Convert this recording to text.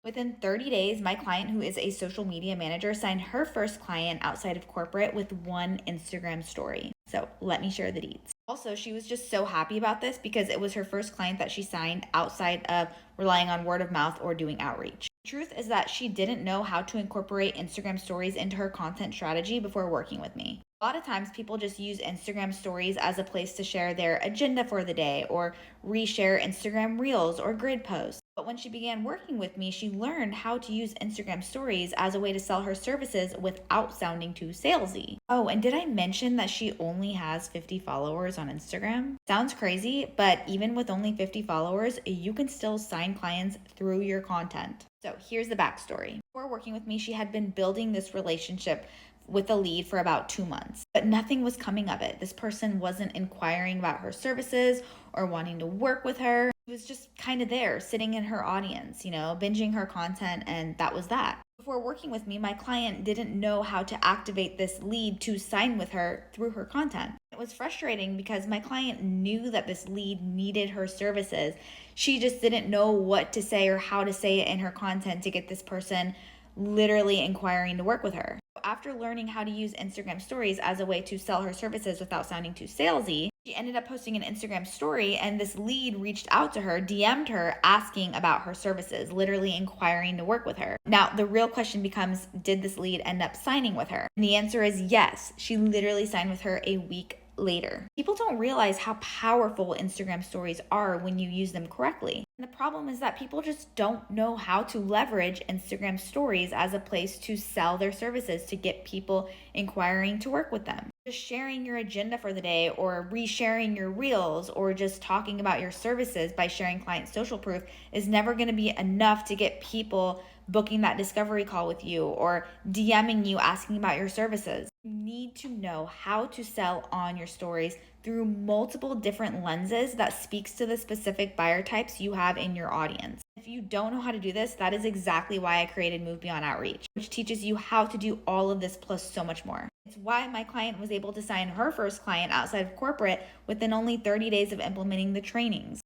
Within 30 days, my client, who is a social media manager, signed her first client outside of corporate with one Instagram story. So let me share the deets. Also, she was just so happy about this because it was her first client that she signed outside of relying on word of mouth or doing outreach. The truth is that she didn't know how to incorporate Instagram stories into her content strategy before working with me. A lot of times people just use Instagram stories as a place to share their agenda for the day or reshare Instagram reels or grid posts. But when she began working with me, she learned how to use Instagram stories as a way to sell her services without sounding too salesy. Oh, and did I mention that she only has 50 followers on Instagram? Sounds crazy, but even with only 50 followers, you can still sign clients through your content. So here's the backstory. Before working with me, she had been building this relationship with a lead for about 2 months, but nothing was coming of it. This person wasn't inquiring about her services or wanting to work with her. She was just kind of there, sitting in her audience, binging her content, and that was that. Before working with me, my client didn't know how to activate this lead to sign with her through her content. It was frustrating because my client knew that this lead needed her services. She just didn't know what to say or how to say it in her content to get this person literally inquiring to work with her. After learning how to use Instagram stories as a way to sell her services without sounding too salesy, she ended up posting an Instagram story, and this lead reached out to her, DM'd her, asking about her services, literally inquiring to work with her. Now, the real question becomes, did this lead end up signing with her? And the answer is yes. She literally signed with her a week later. People don't realize how powerful Instagram stories are when you use them correctly. And the problem is that people just don't know how to leverage Instagram stories as a place to sell their services, to get people inquiring to work with them. Just sharing your agenda for the day or resharing your reels or just talking about your services by sharing client social proof is never going to be enough to get people booking that discovery call with you or DMing you asking about your services. You need to know how to sell on your stories through multiple different lenses that speaks to the specific buyer types you have in your audience. If you don't know how to do this, that is exactly why I created Move Beyond Outreach, which teaches you how to do all of this plus so much more. It's why my client was able to sign her first client outside of corporate within only 30 days of implementing the trainings.